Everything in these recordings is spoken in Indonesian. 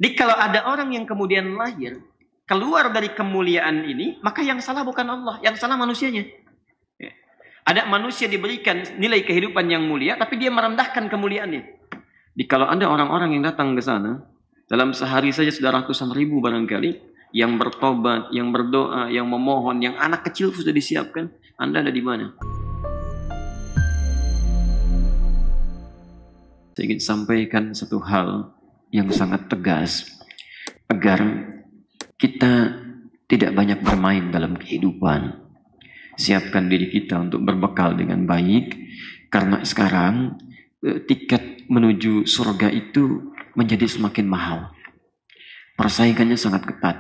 Jadi kalau ada orang yang kemudian lahir keluar dari kemuliaan ini, maka yang salah bukan Allah, yang salah manusianya. Ya. Ada manusia diberikan nilai kehidupan yang mulia, tapi dia merendahkan kemuliaannya. Jadi kalau ada orang-orang yang datang ke sana, dalam sehari saja sudah ratusan ribu barangkali, yang bertobat, yang berdoa, yang memohon, yang anak kecil sudah disiapkan, Anda ada di mana? Saya ingin sampaikan satu hal yang sangat tegas, agar kita tidak banyak bermain dalam kehidupan. Siapkan diri kita untuk berbekal dengan baik, karena sekarang tiket menuju surga itu menjadi semakin mahal. Persaingannya sangat ketat.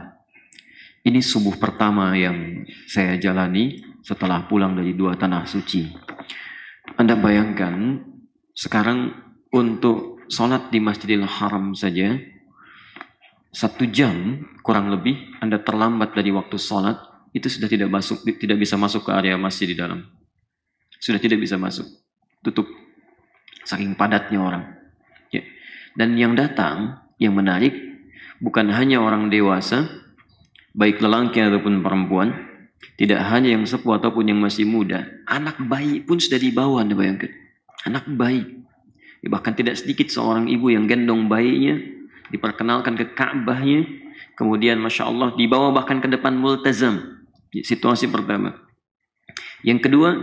Ini subuh pertama yang saya jalani setelah pulang dari 2 tanah suci. Anda bayangkan, sekarang untuk sholat di Masjidil Haram saja, 1 jam kurang lebih Anda terlambat dari waktu sholat, itu sudah tidak bisa masuk ke area masjid di dalam. Sudah tidak bisa masuk, tutup, saking padatnya orang. Ya. Dan yang datang, yang menarik, bukan hanya orang dewasa, baik lelaki ataupun perempuan, tidak hanya yang sepuh ataupun yang masih muda, anak bayi pun sudah dibawa. Anda bayangkan, anak bayi. Ya, bahkan tidak sedikit seorang ibu yang gendong bayinya, diperkenalkan ke Ka'bahnya, kemudian Masya Allah dibawa bahkan ke depan multazam. Situasi pertama. Yang kedua,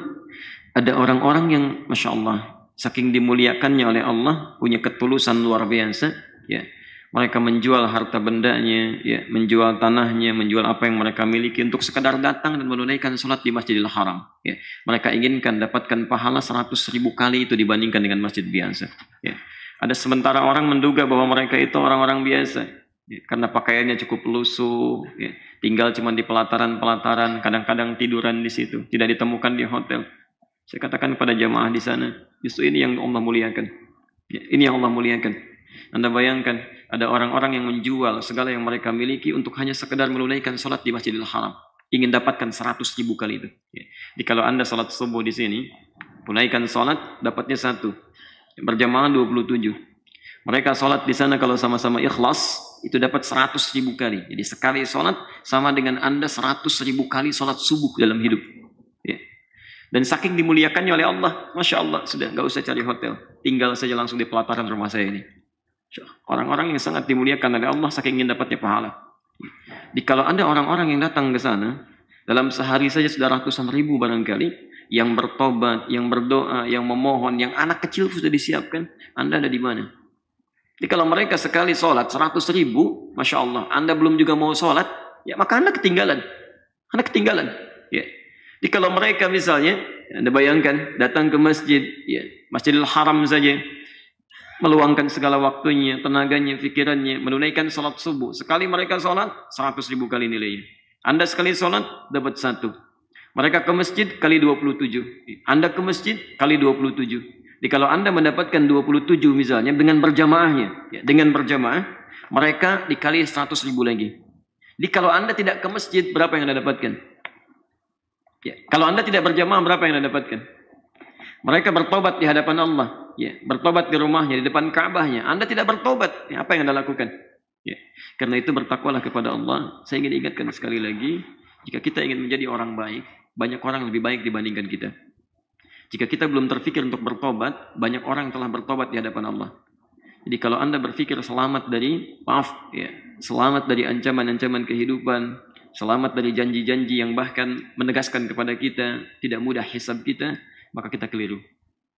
ada orang-orang yang Masya Allah, saking dimuliakannya oleh Allah, punya ketulusan luar biasa, ya. Mereka menjual harta bendanya, ya, menjual tanahnya, menjual apa yang mereka miliki untuk sekadar datang dan menunaikan sholat di Masjidil Haram. Ya. Mereka inginkan dapatkan pahala 100.000 kali itu dibandingkan dengan masjid biasa. Ya. Ada sementara orang menduga bahwa mereka itu orang-orang biasa, ya, karena pakaiannya cukup lusuh, ya, tinggal cuma di pelataran-pelataran, kadang-kadang tiduran di situ, tidak ditemukan di hotel. Saya katakan kepada jamaah di sana, justru ini yang Allah muliakan. Ya, ini yang Allah muliakan. Anda bayangkan, ada orang-orang yang menjual segala yang mereka miliki untuk hanya sekedar menunaikan sholat di Masjidil Haram. Ingin dapatkan 100.000 kali itu. Ya. Jadi kalau Anda sholat subuh di sini, tunaikan sholat, dapatnya 1. Berjamaah 27. Mereka sholat di sana kalau sama-sama ikhlas, itu dapat 100.000 kali. Jadi sekali sholat sama dengan Anda 100.000 kali sholat subuh dalam hidup. Ya. Dan saking dimuliakannya oleh Allah, Masya Allah, sudah nggak usah cari hotel. Tinggal saja langsung di pelataran rumah saya ini. Orang-orang yang sangat dimuliakan oleh Allah saking ingin dapatnya pahala. Jadi kalau ada orang-orang yang datang ke sana, dalam sehari saja sudah ratusan ribu barangkali, yang bertobat, yang berdoa, yang memohon, yang anak kecil sudah disiapkan, Anda ada di mana? Jadi kalau mereka sekali sholat 100.000, Masya Allah, Anda belum juga mau sholat, ya maka Anda ketinggalan. Anda ketinggalan. Ya. Jadi kalau mereka misalnya, Anda bayangkan, datang ke masjid, ya, Masjidil Haram saja, meluangkan segala waktunya, tenaganya, pikirannya, menunaikan sholat subuh. Sekali mereka sholat, 100.000 kali nilainya. Anda sekali sholat, dapat 1. Mereka ke masjid, kali 27. Anda ke masjid, kali 27. Jadi kalau Anda mendapatkan 27 misalnya, dengan berjamaahnya, ya, dengan berjamaah, mereka dikali 100.000 lagi. Jadi kalau Anda tidak ke masjid, berapa yang Anda dapatkan? Ya, kalau Anda tidak berjamaah, berapa yang Anda dapatkan? Mereka bertobat di hadapan Allah, ya, bertobat di rumahnya, di depan Ka'bahnya. Anda tidak bertobat, ya, apa yang Anda lakukan? Ya. Karena itu bertakwalah kepada Allah. Saya ingin ingatkan sekali lagi, jika kita ingin menjadi orang baik, banyak orang lebih baik dibandingkan kita. Jika kita belum terfikir untuk bertobat, banyak orang yang telah bertobat di hadapan Allah. Jadi kalau Anda berfikir selamat dari, selamat dari ancaman-ancaman kehidupan, selamat dari janji-janji yang bahkan menegaskan kepada kita, tidak mudah hisab kita, maka kita keliru.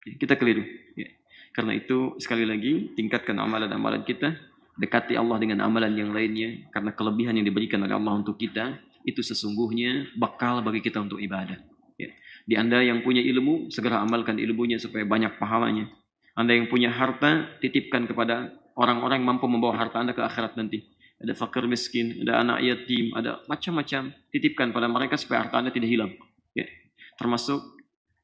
Kita keliru. Ya. Karena itu sekali lagi tingkatkan amalan-amalan kita, dekati Allah dengan amalan yang lainnya, karena kelebihan yang diberikan oleh Allah untuk kita itu sesungguhnya bakal bagi kita untuk ibadah. Ya. Di Anda yang punya ilmu, segera amalkan ilmunya supaya banyak pahalanya. Anda yang punya harta, titipkan kepada orang-orang yang mampu membawa harta Anda ke akhirat nanti. Ada fakir miskin, ada anak yatim, ada macam-macam. Titipkan pada mereka supaya harta Anda tidak hilang. Ya. Termasuk,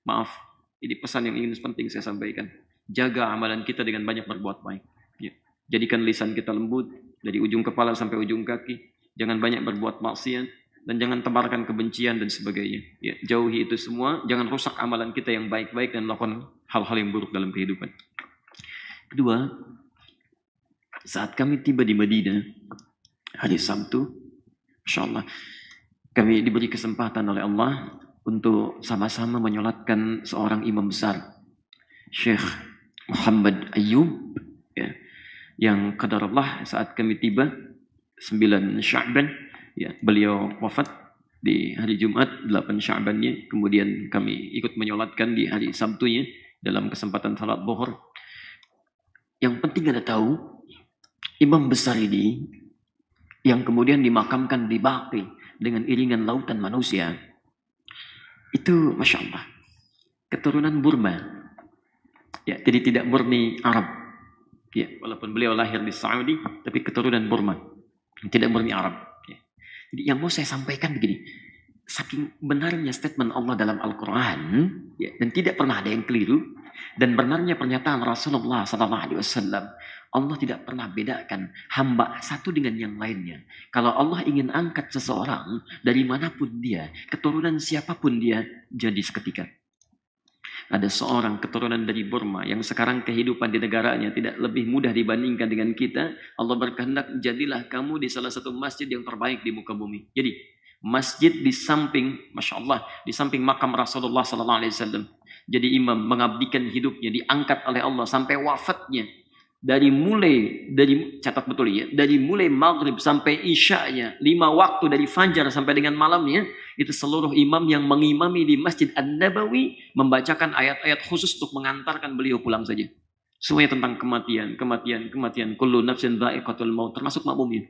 maaf, ini pesan yang ingin penting saya sampaikan. Jaga amalan kita dengan banyak berbuat baik. Ya. Jadikan lisan kita lembut, dari ujung kepala sampai ujung kaki. Jangan banyak berbuat maksiat, dan jangan tebarkan kebencian dan sebagainya. Ya. Jauhi itu semua, jangan rusak amalan kita yang baik-baik dan melakukan hal-hal yang buruk dalam kehidupan. Kedua, Saat kami tiba di Madinah, hari Sabtu, Masya Allah, kami diberi kesempatan oleh Allah untuk sama-sama menyolatkan seorang imam besar, Syekh Muhammad Ayyub, ya, yang qadarullah saat kami tiba 9 Sya'ban, ya, beliau wafat di hari Jumat 8 Sya'bannya, kemudian kami ikut menyolatkan di hari Sabtunya dalam kesempatan salat zuhur. Yang penting Anda tahu, imam besar ini yang kemudian dimakamkan di Baqi dengan iringan lautan manusia, itu Masya Allah keturunan Burma, ya, jadi tidak murni Arab, ya, walaupun beliau lahir di Saudi tapi keturunan Burma, tidak murni Arab, ya. Jadi yang mau saya sampaikan begini, saking benarnya statement Allah dalam Al-Quran, ya, dan tidak pernah ada yang keliru, dan benarnya pernyataan Rasulullah SAW, Allah tidak pernah bedakan hamba satu dengan yang lainnya. Kalau Allah ingin angkat seseorang dari manapun dia, keturunan siapapun dia, jadi seketika. Ada seorang keturunan dari Burma yang sekarang kehidupan di negaranya tidak lebih mudah dibandingkan dengan kita. Allah berkehendak, jadilah kamu di salah satu masjid yang terbaik di muka bumi. Jadi masjid di samping, Masya Allah, di samping makam Rasulullah SAW. Jadi imam mengabdikan hidupnya, diangkat oleh Allah sampai wafatnya. Dari catat betul ya, dari mulai maghrib sampai isya'nya, 5 waktu dari fajar sampai dengan malamnya, itu seluruh imam yang mengimami di Masjid An-Nabawi membacakan ayat-ayat khusus untuk mengantarkan beliau pulang saja. Semuanya tentang kematian. Kullu nafsin dha'iqatul maut, termasuk makmumnya.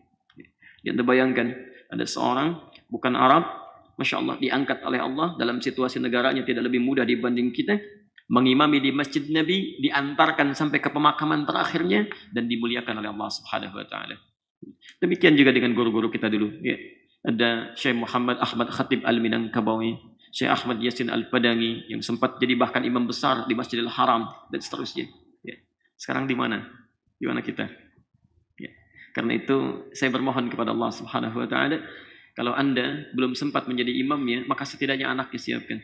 Yang terbayangkan, ada seorang bukan Arab, Masya Allah, diangkat oleh Allah dalam situasi negaranya tidak lebih mudah dibanding kita, mengimami di Masjid Nabi, diantarkan sampai ke pemakaman terakhirnya, dan dimuliakan oleh Allah Subhanahu wa Ta'ala. Demikian juga dengan guru-guru kita dulu, ya. Ada Syekh Muhammad Ahmad Khatib Al-Minangkabawi, Syekh Ahmad Yasin Al-Padangi, yang sempat jadi bahkan imam besar di Masjidil Haram, dan seterusnya, ya. Sekarang di mana? Di mana kita? Ya. Karena itu saya bermohon kepada Allah Subhanahu wa Ta'ala, kalau Anda belum sempat menjadi imamnya, maka setidaknya anaknya siapkan.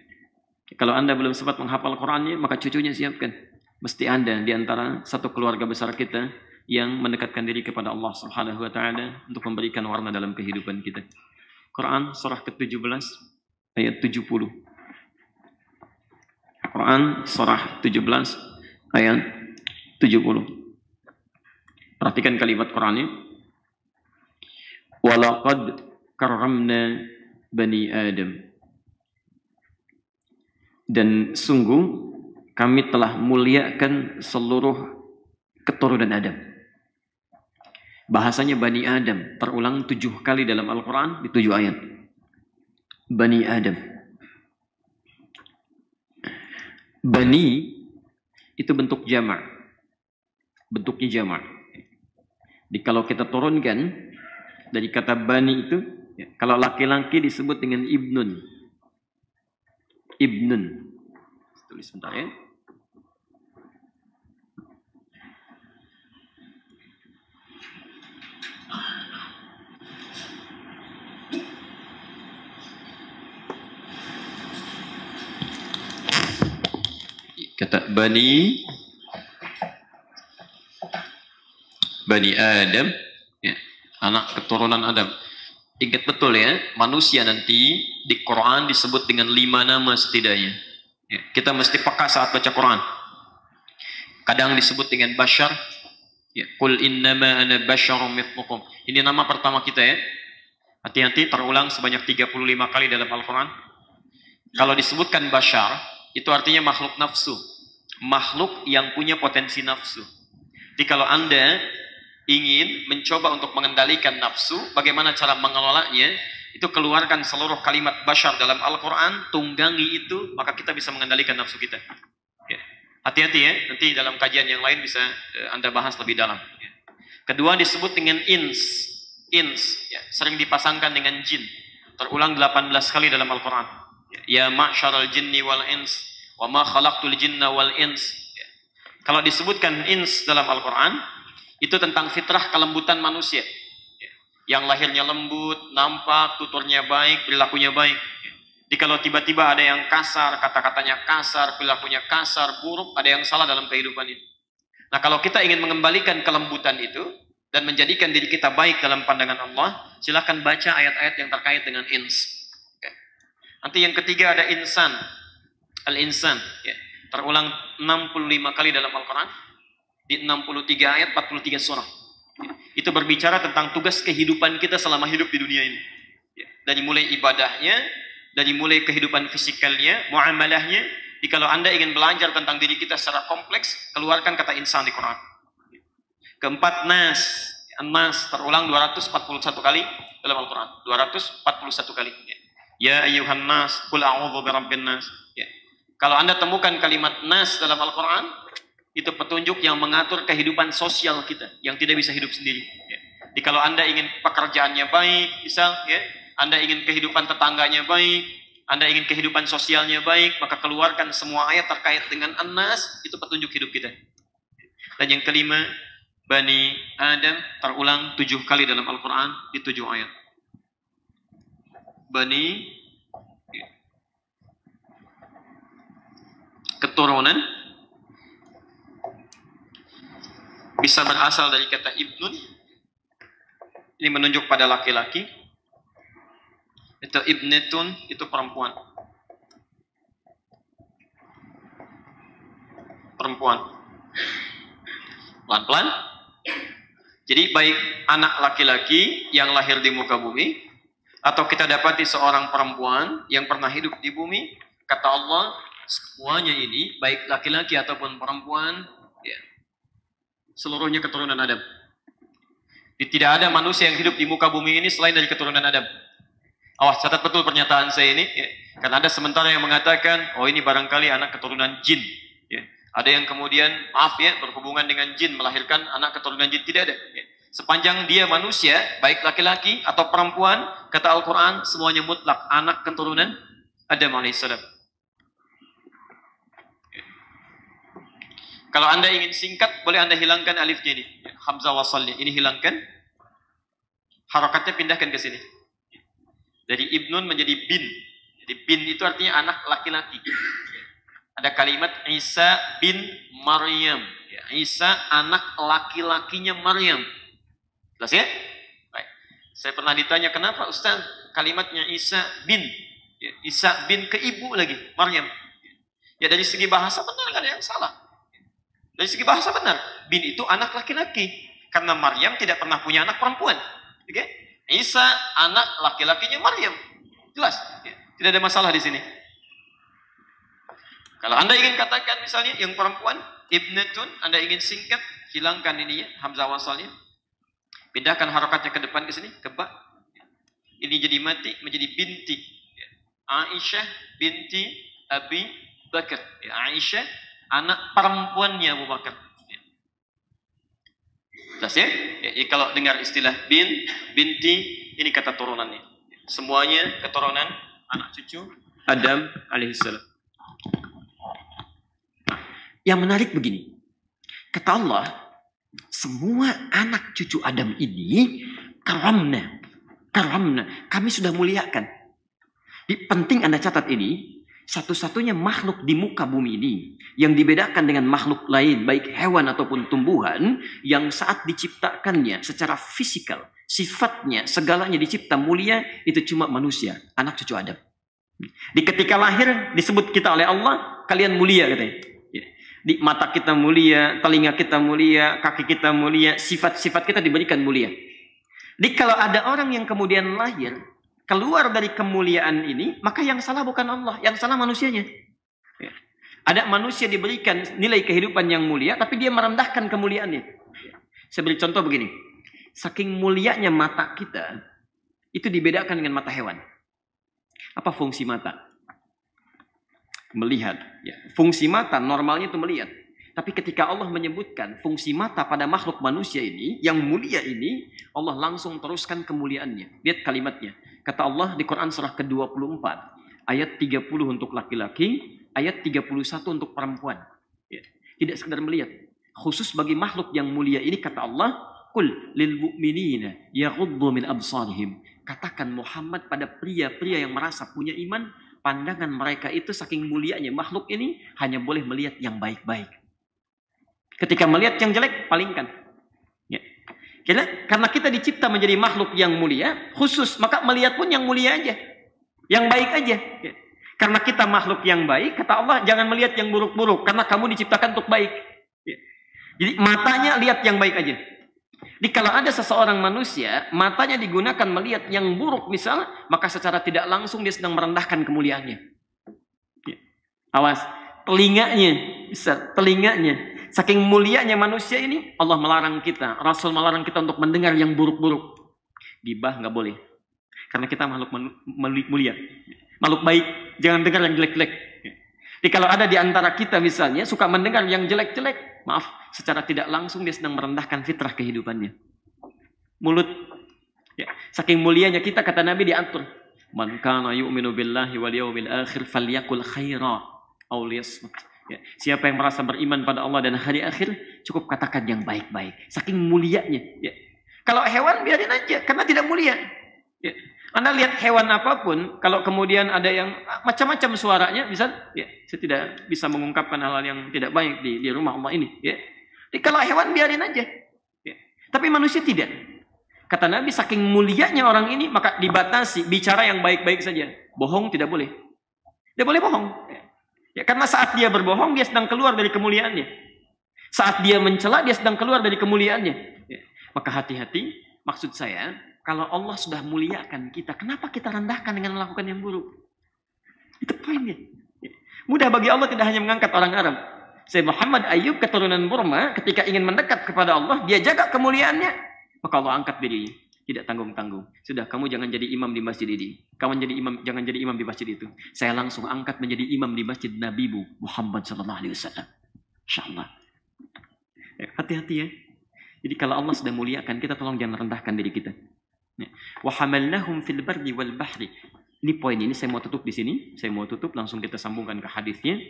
Kalau Anda belum sempat menghafal Qurannya, maka cucunya siapkan. Mesti Anda di antara satu keluarga besar kita yang mendekatkan diri kepada Allah Subhanahu wa Ta'ala untuk memberikan warna dalam kehidupan kita. Quran surah ke-17 ayat 70. Quran surah 17 ayat 70. Perhatikan kalimat Qurannya. Walaqad karramna bani Adam. Dan sungguh kami telah muliakan seluruh keturunan Adam. Bahasanya Bani Adam terulang 7 kali dalam Al-Quran di 7 ayat. Bani Adam. Bani itu bentuk jamak. Bentuknya jamak. Jadi kalau kita turunkan dari kata bani itu, ya, kalau laki-laki disebut dengan ibnun. Ibnun. Tulis sebentar ya. Kata Bani Adam, ya, anak keturunan Adam. Ingat betul ya, manusia nanti di Quran disebut dengan 5 nama setidaknya. Ya, kita mesti peka saat baca Quran. Kadang disebut dengan bashar. Ya, Qul innama ana basyarum mithlukum. Ini nama pertama kita ya. Hati-hati, terulang sebanyak 35 kali dalam Al-Quran. Kalau disebutkan bashar, itu artinya makhluk nafsu. Makhluk yang punya potensi nafsu. Jadi kalau Anda ingin mencoba untuk mengendalikan nafsu, bagaimana cara mengelolanya, itu keluarkan seluruh kalimat bashar dalam Al-Quran, tunggangi itu, maka kita bisa mengendalikan nafsu kita. Ya. Hati-hati ya, nanti dalam kajian yang lain bisa Anda bahas lebih dalam. Ya. Kedua disebut dengan ins, ya, sering dipasangkan dengan jin, terulang 18 kali dalam Al-Quran. Ya ma'syaral jinni wal ins, wa ma khalaqtul jinna wal ins. Ya. Kalau disebutkan ins dalam Al-Quran, itu tentang fitrah kelembutan manusia. Yang lahirnya lembut, nampak, tuturnya baik, perilakunya baik. Jadi kalau tiba-tiba ada yang kasar, kata-katanya kasar, perilakunya kasar, buruk, ada yang salah dalam kehidupan itu. Nah kalau kita ingin mengembalikan kelembutan itu, dan menjadikan diri kita baik dalam pandangan Allah, silahkan baca ayat-ayat yang terkait dengan ins. Nanti yang ketiga ada insan, al-insan, ya. Terulang 65 kali dalam Al-Quran, di 63 ayat, 43 surah. Itu berbicara tentang tugas kehidupan kita selama hidup di dunia ini. Dari mulai ibadahnya, dari mulai kehidupan fisikalnya, muamalahnya. Jadi kalau Anda ingin belajar tentang diri kita secara kompleks, keluarkan kata insan di Quran. Keempat, nas. An-nas terulang 241 kali dalam Al-Quran. 241 kali. Ya ayyuhan nas, qul a'udzu birabbin nas. Ya. Kalau Anda temukan kalimat nas dalam Al-Quran, itu petunjuk yang mengatur kehidupan sosial kita yang tidak bisa hidup sendiri. Ya. Jadi kalau Anda ingin pekerjaannya baik, misal, ya, Anda ingin kehidupan tetangganya baik, Anda ingin kehidupan sosialnya baik, maka keluarkan semua ayat terkait dengan An-Nas, itu petunjuk hidup kita. Dan yang kelima, Bani Adam terulang 7 kali dalam Al-Quran di 7 ayat. Bani, keturunan, bisa berasal dari kata ibnun, ini menunjuk pada laki-laki, itu ibnetun, itu perempuan. Perempuan. Pelan-pelan. Jadi baik anak laki-laki yang lahir di muka bumi, atau kita dapati seorang perempuan yang pernah hidup di bumi, kata Allah, semuanya ini, baik laki-laki ataupun perempuan, ya, seluruhnya keturunan Adam. Tidak ada manusia yang hidup di muka bumi ini selain dari keturunan Adam. Awas, catat betul pernyataan saya ini. Ya. Karena ada sementara yang mengatakan, oh ini barangkali anak keturunan jin. Ya. Ada yang kemudian, maaf ya, berhubungan dengan jin, melahirkan anak keturunan jin. Tidak ada. Ya. Sepanjang dia manusia, baik laki-laki atau perempuan, kata Al-Quran, semuanya mutlak anak keturunan Adam alaihissalam. Ya. Kalau Anda ingin singkat, boleh Anda hilangkan alifnya ini. Ya. Hamzah wasalnya. Ini hilangkan. Harakatnya pindahkan ke sini. Dari ibnun menjadi bin. Jadi bin itu artinya anak laki-laki. Ada kalimat Isa bin Maryam. Ya, Isa anak laki-lakinya Maryam. Jelas ya? Baik. Saya pernah ditanya, kenapa Ustaz kalimatnya Isa bin? Ya, Isa bin ke ibu lagi, Maryam. Ya dari segi bahasa benar, nggak ada yang salah. Dari segi bahasa benar. Bin itu anak laki-laki. Karena Maryam tidak pernah punya anak perempuan. Oke? Okay? Isa anak laki-lakinya Maryam. Jelas, ya. Tidak ada masalah di sini. Kalau Anda ingin katakan misalnya yang perempuan ibnatun, Anda ingin singkat, hilangkan ini ya, hamzah wasalnya. Pindahkan harokatnya ke depan ke sini, ke ba. Ini jadi mati menjadi binti. Ya. Aisyah binti Abi Bakar. Ya, Aisyah anak perempuannya Abu Bakar. Jelas ya? Ya, kalau dengar istilah binti, ini kata turunannya. Semuanya keturunan anak cucu Adam alaihissalam. Yang menarik begini, kata Allah, semua anak cucu Adam ini karamna, kami sudah muliakan. Penting Anda catat ini, satu-satunya makhluk di muka bumi ini yang dibedakan dengan makhluk lain, baik hewan ataupun tumbuhan, yang saat diciptakannya secara fisikal, sifatnya, segalanya dicipta mulia, itu cuma manusia, anak cucu Adam. Di ketika lahir disebut kita oleh Allah, kalian mulia katanya. Di mata kita mulia, telinga kita mulia, kaki kita mulia, sifat-sifat kita diberikan mulia. Jadi kalau ada orang yang kemudian lahir keluar dari kemuliaan ini, maka yang salah bukan Allah, yang salah manusianya. Ya. Ada manusia diberikan nilai kehidupan yang mulia, tapi dia merendahkan kemuliaannya. Saya beri contoh begini, saking mulianya mata kita, itu dibedakan dengan mata hewan. Apa fungsi mata? Melihat. Ya. Fungsi mata normalnya itu melihat. Tapi ketika Allah menyebutkan fungsi mata pada makhluk manusia ini, yang mulia ini, Allah langsung teruskan kemuliaannya. Lihat kalimatnya. Kata Allah di Quran surah ke-24, ayat 30 untuk laki-laki, ayat 31 untuk perempuan. Ya. Tidak sekedar melihat. Khusus bagi makhluk yang mulia ini, kata Allah, Qul lil mu'minina yaghuddu min absarihim. Katakan Muhammad pada pria-pria yang merasa punya iman, pandangan mereka itu saking mulianya makhluk ini hanya boleh melihat yang baik-baik. Ketika melihat yang jelek, palingkan. Ya. Karena kita dicipta menjadi makhluk yang mulia, khusus, maka melihat pun yang mulia aja. Yang baik aja. Karena kita makhluk yang baik, kata Allah, jangan melihat yang buruk-buruk. Karena kamu diciptakan untuk baik. Jadi matanya lihat yang baik aja. Jadi kalau ada seseorang manusia, matanya digunakan melihat yang buruk misal, maka secara tidak langsung dia sedang merendahkan kemuliaannya. Awas, telinganya. Saking mulianya manusia ini, Allah melarang kita, Rasul melarang kita untuk mendengar yang buruk-buruk. Gibah nggak boleh. Karena kita makhluk mulia. Makhluk baik, jangan dengar yang jelek-jelek. Jadi kalau ada di antara kita misalnya, suka mendengar yang jelek-jelek, maaf, secara tidak langsung dia sedang merendahkan fitrah kehidupannya. Mulut. Ya. Saking mulianya kita, kata Nabi diatur. Man kana yu'minu billahi wal yawmil akhir falyakul khaira aw liyasmut. Ya. Siapa yang merasa beriman pada Allah dan hari akhir, cukup katakan yang baik-baik. Saking mulianya. Ya. Kalau hewan biarin aja, karena tidak mulia. Ya. Anda lihat hewan apapun, kalau kemudian ada yang macam-macam suaranya, bisa, ya, saya tidak bisa mengungkapkan hal-hal yang tidak baik di rumah Allah ini. Ya. Jadi kalau hewan biarin aja. Ya. Tapi manusia tidak. Kata Nabi, saking mulianya orang ini, maka dibatasi, bicara yang baik-baik saja. Bohong tidak boleh. Tidak boleh bohong. Ya, karena saat dia berbohong, dia sedang keluar dari kemuliaannya. Saat dia mencela, dia sedang keluar dari kemuliaannya. Ya. Maka hati-hati, maksud saya, kalau Allah sudah muliakan kita, kenapa kita rendahkan dengan melakukan yang buruk? Itu poinnya. Ya. Mudah bagi Allah tidak hanya mengangkat orang Arab. Syekh Muhammad Ayyub, keturunan Burma, ketika ingin mendekat kepada Allah, dia jaga kemuliaannya, maka Allah angkat dirinya. Tidak tanggung-tanggung. Sudah, kamu jangan jadi imam di masjid ini. Kamu jangan jadi imam di masjid itu. Saya langsung angkat menjadi imam di masjid Nabi Muhammad SAW. InsyaAllah. Ya, hati-hati ya. Jadi kalau Allah sudah muliakan, kita tolong jangan rendahkan diri kita. Wa hamalnahum fil barri wal bahri. Ini poin ini saya mau tutup di sini. Saya mau tutup, langsung kita sambungkan ke hadisnya.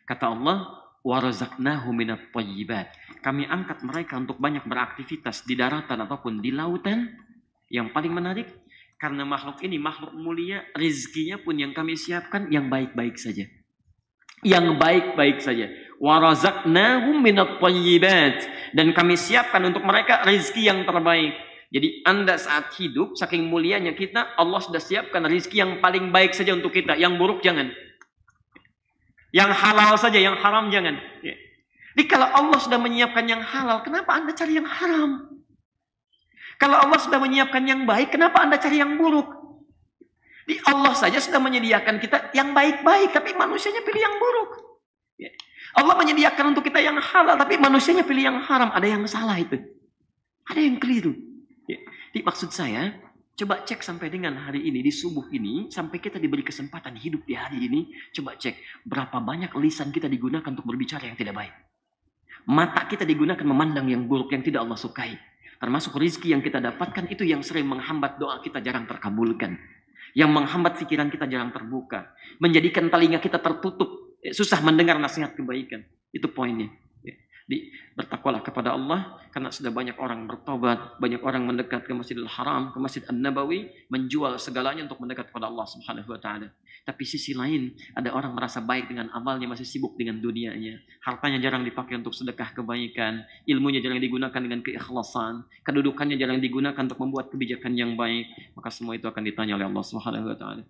Kata Allah, wa razaqnahum minat thayyibat. Kami angkat mereka untuk banyak beraktivitas di daratan ataupun di lautan. Yang paling menarik, karena makhluk ini makhluk mulia, rizkinya pun yang kami siapkan yang baik-baik saja. Yang baik-baik saja. Wa razaqnahum minat thayyibat. Dan kami siapkan untuk mereka rizki yang terbaik. Jadi Anda saat hidup, saking mulianya kita, Allah sudah siapkan rizki yang paling baik saja untuk kita. Yang buruk jangan. Yang halal saja, yang haram jangan. Jadi kalau Allah sudah menyiapkan yang halal, kenapa Anda cari yang haram? Kalau Allah sudah menyiapkan yang baik, kenapa Anda cari yang buruk? Jadi Allah saja sudah menyediakan kita yang baik-baik, tapi manusianya pilih yang buruk. Allah menyediakan untuk kita yang halal, tapi manusianya pilih yang haram. Ada yang salah itu. Ada yang keliru. Jadi maksud saya, coba cek sampai dengan hari ini, di subuh ini, sampai kita diberi kesempatan hidup di hari ini, coba cek berapa banyak lisan kita digunakan untuk berbicara yang tidak baik. Mata kita digunakan memandang yang buruk, yang tidak Allah sukai. Termasuk rizki yang kita dapatkan itu yang sering menghambat doa kita jarang terkabulkan. Yang menghambat pikiran kita jarang terbuka. Menjadikan telinga kita tertutup. Susah mendengar nasihat kebaikan. Itu poinnya. Bertakwalah kepada Allah. Karena sudah banyak orang bertobat. Banyak orang mendekat ke Masjidil Haram. Ke Masjid An-Nabawi. Menjual segalanya untuk mendekat kepada Allah Subhanahu wa ta'ala. Tapi sisi lain, ada orang merasa baik dengan amalnya, masih sibuk dengan dunianya. Hartanya jarang dipakai untuk sedekah kebaikan. Ilmunya jarang digunakan dengan keikhlasan. Kedudukannya jarang digunakan untuk membuat kebijakan yang baik. Maka semua itu akan ditanya oleh Allah Subhanahu wa ta'ala.